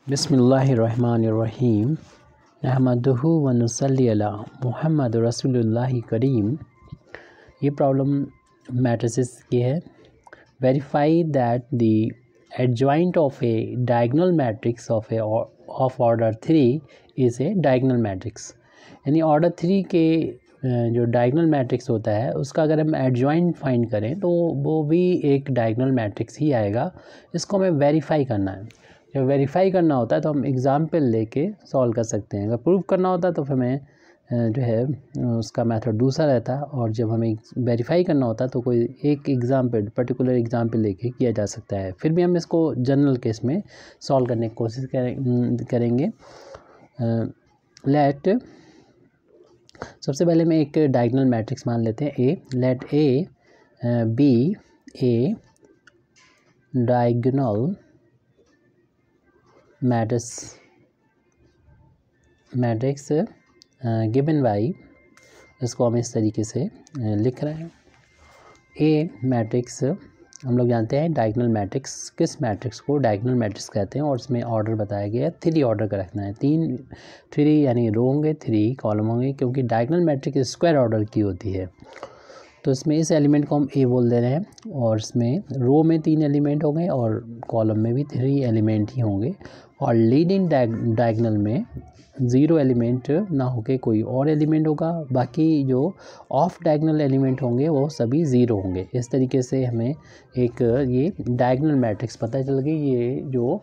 बिस्मिल्लाहिर्रहमानिर्रहीम नहमदुहु व नुसल्ली अला मुहम्मद रसूलुल्लाहि करीम। ये प्रॉब्लम मैट्रिसेस की है। Verify that the adjoint of A diagonal matrix of order 3 is a diagonal matrix. यानी ऑर्डर 3 के जो डायगोनल मैट्रिक्स होता है उसका अगर हम एडजॉइंट फाइंड करें तो वो भी एक डायगोनल मैट्रिक्स ही आएगा। इसको हमें वेरीफाई करना है। जब वेरीफाई करना होता है तो हम एग्ज़ाम्पल लेके सॉल्व कर सकते हैं। अगर प्रूव करना होता है तो फिर हमें जो है उसका मेथड दूसरा रहता है, और जब हमें वेरीफाई करना होता है तो कोई एक एग्ज़ाम्पल पर्टिकुलर एग्ज़ाम्पल लेके किया जा सकता है। फिर भी हम इसको जनरल केस में सॉल्व करने की कोशिश करेंगे। सबसे पहले मैं एक डायगोनल मैट्रिक्स मान लेते हैं A. Let A be a diagonal matrix given by, इसको हम इस तरीके से लिख रहे हैं। ए मैट्रिक्स हम लोग जानते हैं डायगोनल मैट्रिक्स, किस मैट्रिक्स को डायगोनल मैट्रिक्स कहते हैं, और इसमें ऑर्डर बताया गया है 3 ऑर्डर का रखना है। 3 यानी रो होंगे, 3 कॉलम होंगे, क्योंकि डायगोनल मैट्रिक्स स्क्वायर ऑर्डर की होती है। तो इसमें इस एलिमेंट को हम ए बोल दे रहे हैं, और इसमें रो में 3 एलिमेंट होंगे और कॉलम में भी 3 एलिमेंट ही होंगे, और लीडिंग डायगोनल में 0 एलिमेंट ना होके कोई और एलिमेंट होगा। बाकी जो ऑफ डायगोनल एलिमेंट होंगे वो सभी 0 होंगे। इस तरीके से हमें एक ये डायगोनल मैट्रिक्स पता चल गई। ये जो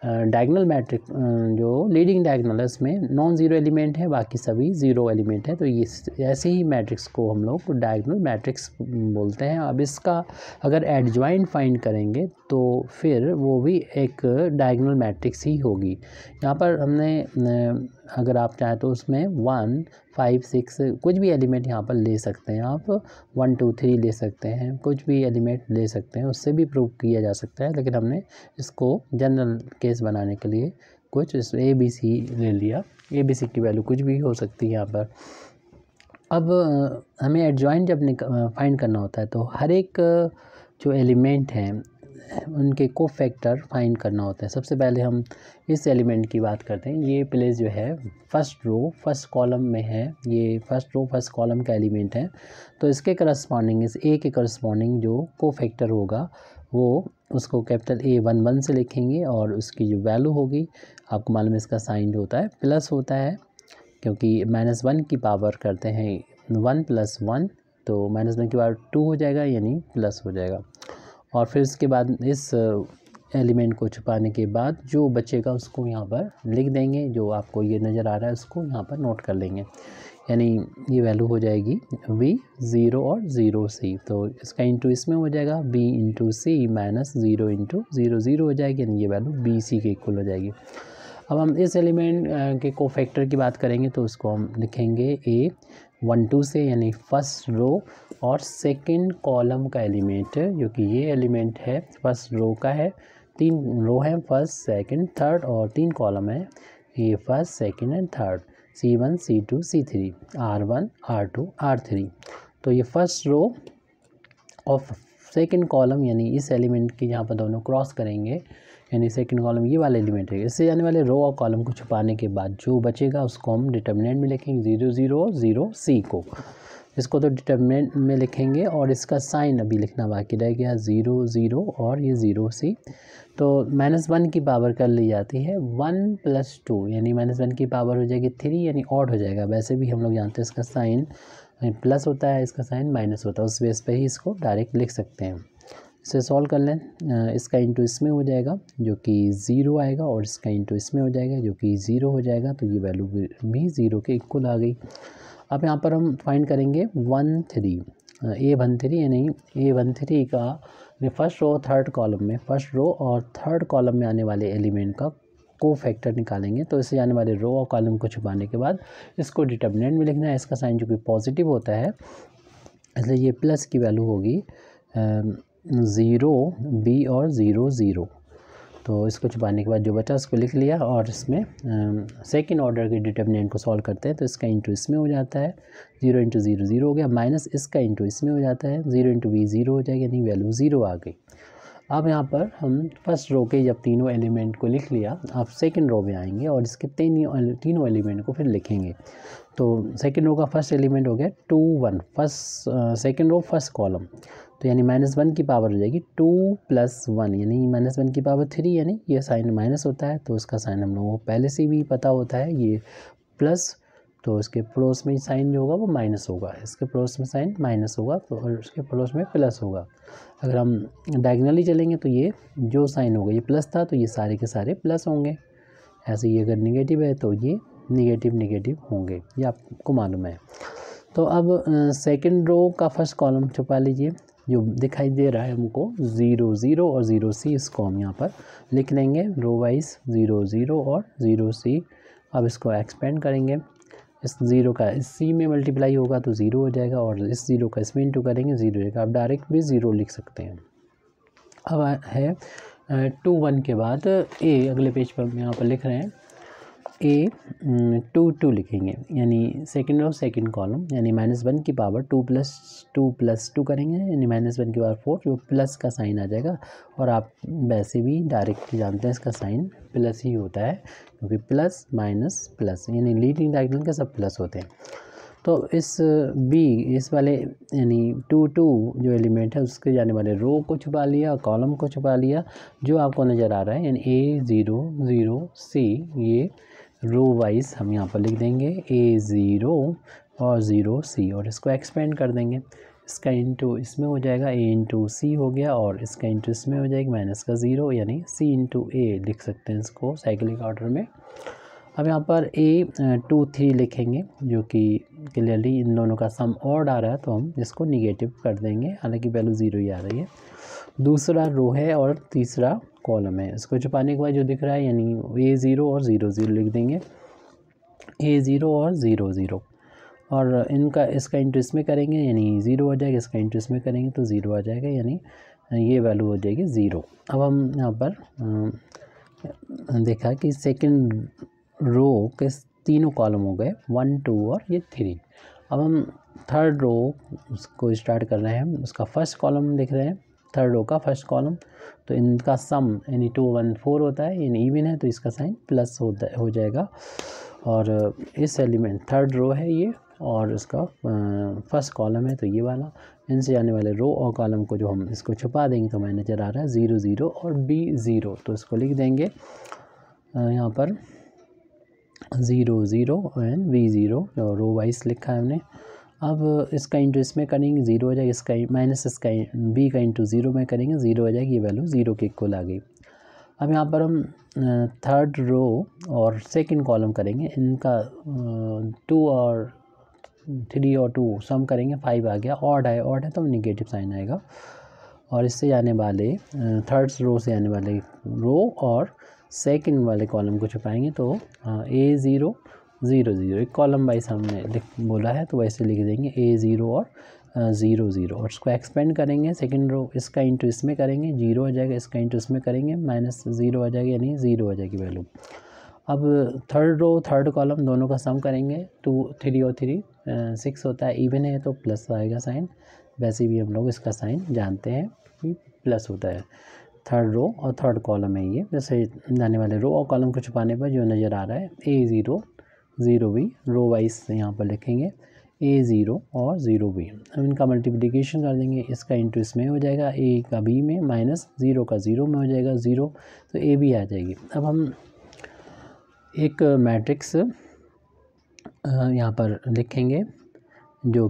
डायगोनल मैट्रिक्स जो लीडिंग डायगोनल है इसमें नॉन ज़ीरो एलिमेंट है, बाकी सभी 0 एलिमेंट है। तो ये ऐसे ही मैट्रिक्स को हम लोग डायगोनल मैट्रिक्स बोलते हैं। अब इसका अगर एडजॉइंट फाइंड करेंगे तो फिर वो भी एक डायगोनल मैट्रिक्स ही होगी। यहाँ पर हमने अगर आप चाहें तो उसमें 1, 5, 6 कुछ भी एलिमेंट यहाँ पर ले सकते हैं। आप 1, 2, 3 ले सकते हैं, कुछ भी एलिमेंट ले सकते हैं, उससे भी प्रूव किया जा सकता है। लेकिन हमने इसको जनरल केस बनाने के लिए कुछ ABC ले लिया। ABC की वैल्यू कुछ भी हो सकती है यहाँ पर। अब हमें एडजॉइंट जब फाइंड करना होता है तो हर एक जो एलिमेंट हैं उनके कोफैक्टर फाइंड करना होता है। सबसे पहले हम इस एलिमेंट की बात करते हैं। ये प्लेस जो है फर्स्ट रो फर्स्ट कॉलम में है, ये फर्स्ट रो फर्स्ट कॉलम का एलिमेंट है। तो इसके करस्पॉन्डिंग, इस ए के करस्पॉन्डिंग जो कोफैक्टर होगा वो उसको कैपिटल A11 से लिखेंगे, और उसकी जो वैल्यू होगी, आपको मालूम है इसका साइन जो होता है प्लस होता है, क्योंकि -1 की पावर करते हैं 1 + 1, तो -1 की पावर 2 हो जाएगा, यानी प्लस हो जाएगा। और फिर इसके बाद इस एलिमेंट को छुपाने के बाद जो बचेगा उसको यहाँ पर लिख देंगे। जो आपको ये नज़र आ रहा है उसको यहाँ पर नोट कर लेंगे, यानी ये वैल्यू हो जाएगी V 0 और 0C। तो इसका इंटू इसमें हो जाएगा B × C -0 × 0 0 हो जाएगी, यानी ये वैल्यू BC के इक्वल हो जाएगी। अब हम इस एलिमेंट के कोफैक्टर की बात करेंगे तो उसको हम लिखेंगे A12 से, यानी फर्स्ट रो और सेकंड कॉलम का एलिमेंट, जो कि ये एलिमेंट है फर्स्ट रो का है। 3 रो है, फर्स्ट सेकंड थर्ड, और 3 कॉलम है, ये first second and third, C1 C2 C3, R1 R2 R3। तो ये first row of second column, यानी इस एलिमेंट की जहाँ पर दोनों क्रॉस करेंगे, यानी सेकंड कॉलम ये वाला एलिमेंट है। इससे जाने वाले रो और कॉलम को छुपाने के बाद जो बचेगा उसको हम डिटर्मिनेंट में लिखेंगे 0 0 और 0C को। इसको तो डिटर्मिनेंट में लिखेंगे, और इसका साइन अभी लिखना बाकी रह गया 0 0 और ये 0C। तो -1 की पावर कर ली जाती है 1 + 2, यानी -1 की पावर हो जाएगी 3, यानी ऑड हो जाएगा। वैसे भी हम लोग जानते हैं इसका साइन प्लस होता है, इसका साइन माइनस होता है, उस बेस पे ही इसको डायरेक्ट लिख सकते हैं। इसे सॉल्व कर लें। इसका इंटू इसमें हो जाएगा जो कि 0 आएगा, और इसका इंटू इसमें हो जाएगा जो कि 0 हो जाएगा। तो ये वैल्यू भी 0 के इक्वल आ गई। अब यहाँ पर हम फाइंड करेंगे 1 3 A13, यानी A13 का फर्स्ट रो थर्ड कॉलम में, फर्स्ट रो और थर्ड कॉलम में आने वाले एलिमेंट का कोफैक्टर निकालेंगे। तो इससे आने वाले रो और कॉलम को छुपाने के बाद इसको डिटर्मिनेंट में लिखना है। इसका साइन जो कि पॉजिटिव होता है, इसलिए ये प्लस की वैल्यू होगी 0 B और 0 0। तो इसको छुपाने के बाद जो बचा उसको लिख लिया, और इसमें सेकंड ऑर्डर के डिटर्मिनेंट को सॉल्व करते हैं। तो इसका इंटू इसमें हो जाता है 0 × 0 0 हो गया, माइनस इसका इंटू इसमें हो जाता है 0 × B 0 हो जाएगा, यानी वैल्यू 0 आ गई। अब यहाँ पर हम फर्स्ट रो के जब तीनों एलिमेंट को लिख लिया, अब सेकंड रो में आएंगे और इसके तीनों एलिमेंट को फिर लिखेंगे। तो सेकंड रो का फर्स्ट एलिमेंट हो गया 2 1, first second row first column, तो यानी -1 की पावर हो जाएगी 2 + 1, यानी -1 की पावर 3, यानी ये साइन माइनस होता है तो इसका साइन हम लोगों को पहले से भी पता होता है, ये प्लस, तो इसके पड़ोस में साइन जो होगा वो माइनस होगा, इसके पड़ोस में साइन माइनस होगा तो और इसके पड़ोस में प्लस होगा। अगर हम डायगनली चलेंगे तो ये जो साइन होगा ये प्लस था तो ये सारे के सारे प्लस होंगे, ऐसे ये अगर निगेटिव है तो ये निगेटिव होंगे, ये आपको मालूम है। तो अब सेकंड रो का फर्स्ट कॉलम छुपा लीजिए, जो दिखाई दे रहा है हमको 0 0 और 0 C, इसको हम यहाँ पर लिख लेंगे रो वाइज 0 0 और 0 C। अब इसको एक्सपेंड करेंगे, इस 0 का इस C में मल्टीप्लाई होगा तो 0 हो जाएगा और इस 0 का इसमें इंटू करेंगे 0 हो जाएगा। आप डायरेक्ट भी 0 लिख सकते हैं। अब है 2 1 के बाद A, अगले पेज पर हम यहाँ पर लिख रहे हैं A 2 2 लिखेंगे, यानी सेकंड रो सेकंड कॉलम, यानी -1 की पावर 2 + 2 करेंगे, यानी -1 की पावर 4, जो प्लस का साइन आ जाएगा। और आप वैसे भी डायरेक्ट जानते हैं इसका साइन प्लस ही होता है, क्योंकि प्लस माइनस प्लस, यानी लीडिंग डायगोनल के सब प्लस होते हैं। तो इस इस वाले यानी 2 2 जो एलिमेंट है उसके जाने वाले रो को छुपा लिया, कॉलम को छुपा लिया, जो आपको नज़र आ रहा है, यानी A 0 0 C, ये रो वाइज हम यहाँ पर लिख देंगे A 0 और 0 C, और इसको एक्सपेंड कर देंगे, इसका इंटू इसमें हो जाएगा A इंटू C हो गया, और इसका इंटू इसमें हो जाएगा माइनस का 0, यानी C इंटू A लिख सकते हैं इसको साइक्लिक ऑर्डर में। अब यहाँ पर A 2 3 लिखेंगे, जो कि क्लियरली इन दोनों का सम ऑड आ रहा है तो हम इसको निगेटिव कर देंगे, हालांकि वैल्यू 0 ही आ रही है। दूसरा रो है और तीसरा कॉलम है, इसको छुपाने के बाद जो दिख रहा है, यानी A 0 और 0 0 लिख देंगे, A 0 और 0 0, और इनका इसका इंटू इसमें करेंगे, यानी 0 हो जाएगा, इसका इंटू इसमें करेंगे तो 0 आ जाएगा, यानी ये वैल्यू हो जाएगी 0। अब हम यहाँ पर देखा कि सेकंड रो के तीनों कॉलम हो गए 1 2 और ये 3। अब हम थर्ड रो को स्टार्ट कर रहे हैं, उसका फर्स्ट कॉलम लिख रहे हैं, थर्ड रो का फर्स्ट कॉलम, तो इनका सम यानी 2 1 4 होता है, यानी इवन है तो इसका साइन प्लस हो जाएगा। और इस एलिमेंट थर्ड रो है ये, और इसका फर्स्ट कॉलम है तो ये वाला, इनसे जाने वाले रो और कॉलम को जो हम इसको छुपा देंगे तो हमें नज़र आ रहा है 0 0 और B 0, तो इसको लिख देंगे यहाँ पर 0 0 एंड B 0, रो वाइज लिखा है हमने। अब इसका इंटू इसमें करेंगे 0 हो जाएगा, इसका माइनस इसका B का इंटू 0 में करेंगे 0 हो जाएगी, ये वैल्यू 0 के इक्वल आ गई। अब यहाँ पर हम थर्ड रो और सेकंड कॉलम करेंगे, इनका 2 और 3 और 2 सम करेंगे, 5 आ गया, ऑड है तो निगेटिव साइन आएगा। और इससे जाने वाले थर्ड रो से आने वाले रो और सेकंड वाले कॉलम को छुपाएंगे तो A 0 0 0, एक कॉलम वाइज हमने बोला है तो वैसे लिख देंगे A 0 और 0 0, और इसको एक्सपेंड करेंगे, सेकंड रो इसका इंटू इसमें करेंगे 0 हो जाएगा, इसका इंटू इसमें करेंगे माइनस 0 हो जाएगा, यानी 0 हो जाएगी वैल्यू। अब थर्ड रो थर्ड कॉलम दोनों का सम करेंगे, 2 3 और 3 6 होता है, इवन है तो प्लस आएगा साइन, वैसे भी हम लोग इसका साइन जानते हैं कि प्लस होता है। थर्ड रो और थर्ड कॉलम है ये, जैसे जाने वाले रो और कॉलम को छुपाने पर जो नज़र आ रहा है A 0 0 B, रो वाइज यहाँ पर लिखेंगे A 0 और 0 B। अब इनका मल्टीप्लिकेशन कर देंगे, इसका इंटू इसमें हो जाएगा, A का B में माइनस 0 का 0 में हो जाएगा 0, तो A B आ जाएगी। अब हम एक मैट्रिक्स यहाँ पर लिखेंगे जो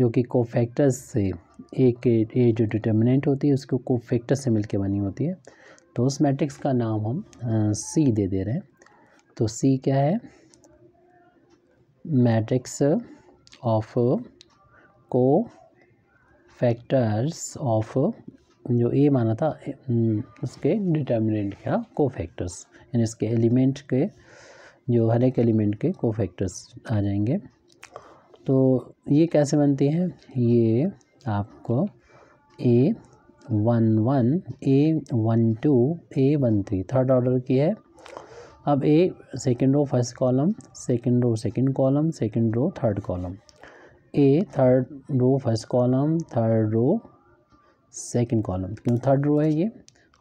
कि कोफैक्टर्स से ए जो डिटर्मिनेंट होती है उसको कोफैक्टर से मिलके बनी होती है, तो उस मैट्रिक्स का नाम हम C दे रहे हैं। तो C क्या है, मैट्रिक्स ऑफ कोफैक्टर्स ऑफ, जो A माना था उसके डिटर्मिनेंट का कोफैक्टर्स, यानी इसके एलिमेंट के जो हर एक एलिमेंट के कोफैक्टर्स आ जाएंगे। तो ये कैसे बनती है, ये आपको A 1 1 A 1 2 A 1 3 third order की है। अब A second row first column, second row second column, second row third column, A third row first column, third row second column, क्यों थर्ड रो है ये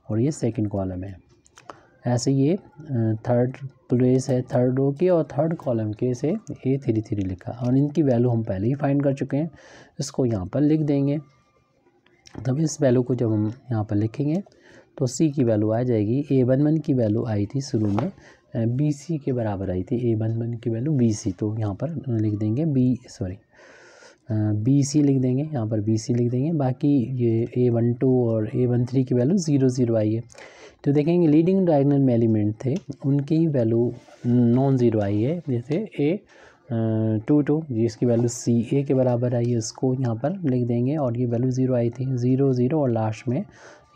और ये सेकंड कॉलम है। ऐसे ये थर्ड प्लेस है थर्ड रो की और थर्ड कॉलम के से A33 लिखा और इनकी वैल्यू हम पहले ही फाइंड कर चुके हैं, इसको यहाँ पर लिख देंगे। तब इस वैल्यू को जब हम यहाँ पर लिखेंगे तो C की वैल्यू आ जाएगी, A11 की वैल्यू आई थी शुरू में BC के बराबर आई थी, A11 की वैल्यू BC, तो यहाँ पर लिख देंगे BC लिख देंगे, यहाँ पर BC लिख देंगे। बाकी ये A12 और A13 की वैल्यू 0 0 आई है। तो देखेंगे लीडिंग डायगोनल में एलिमेंट थे उनकी वैल्यू नॉन ज़ीरो आई है, जैसे A22 जिसकी वैल्यू CA के बराबर आई है, उसको यहाँ पर लिख देंगे और ये वैल्यू 0 आई थी 0 0 और लास्ट में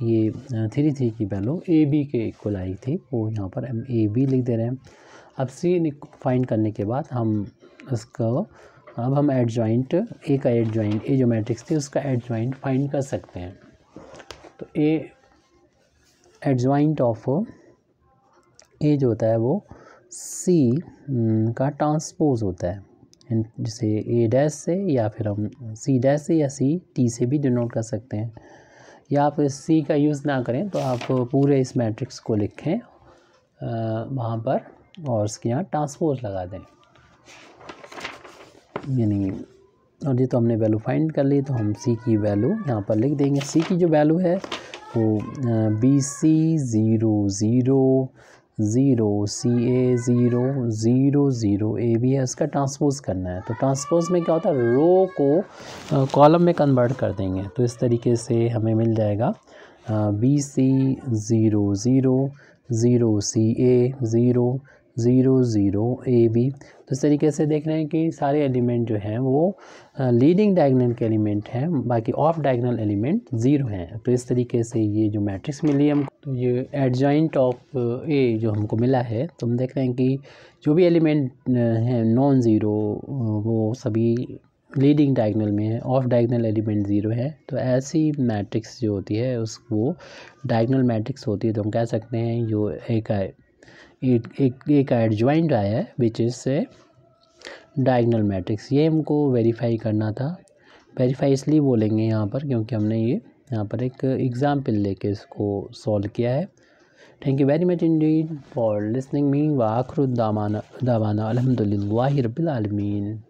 ये 33 की वैल्यू AB के इक्वल आई थी, वो यहाँ पर हम AB लिख दे रहे हैं। अब C फाइंड करने के बाद हम इसको अब हम एडजॉइंट A का एडजॉइंट A जो मैट्रिक्स थी उसका एडजॉइंट फाइंड कर सकते हैं। तो A एडजॉइंट ऑफ A जो होता है वो C का ट्रांसपोज होता है, जिसे A' से या फिर हम C' से या T से भी डिनोट कर सकते हैं, या आप C का यूज़ ना करें तो आप पूरे इस मैट्रिक्स को लिखें वहाँ पर और उसके यहाँ ट्रांसपोज लगा दें, यानी और ये तो हमने वैल्यू फाइंड कर ली, तो हम C की वैल्यू यहाँ पर लिख देंगे। C की जो वैल्यू है वो BC 0 0 0 CA 0 0 0 AB है, उसका ट्रांसपोज करना है। तो ट्रांसपोज में क्या होता है, रो को कॉलम में कन्वर्ट कर देंगे, तो इस तरीके से हमें मिल जाएगा BC 0 0 0 CA 0 0 0 AB। तो इस तरीके से देख रहे हैं कि सारे एलिमेंट जो हैं वो लीडिंग डायगोनल के एलिमेंट हैं, बाकी ऑफ डायगोनल एलिमेंट 0 हैं। तो इस तरीके से ये जो मैट्रिक्स मिली है हमको, तो ये एडजॉइंट ऑफ A जो हमको मिला है, तो हम देख रहे हैं कि जो भी एलिमेंट हैं नॉन ज़ीरो वो सभी लीडिंग डायगोनल में है, ऑफ डायगोनल एलिमेंट 0 है। तो ऐसी मैट्रिक्स जो होती है उसको डायगोनल मैट्रिक्स होती है, तो हम कह सकते हैं जो एक एडजॉइंट आया है विच इज़ से डायगोनल मैट्रिक्स। ये हमको वेरीफाई करना था, वेरीफाई इसलिए बोलेंगे यहाँ पर क्योंकि हमने ये यहाँ पर एक एग्जाम्पल लेके इसको सॉल्व किया है। Thank you very much Indeed for listening me व आखिर दावाना अल्हम्दुलिल्लाहि रब्बिल आलमीन।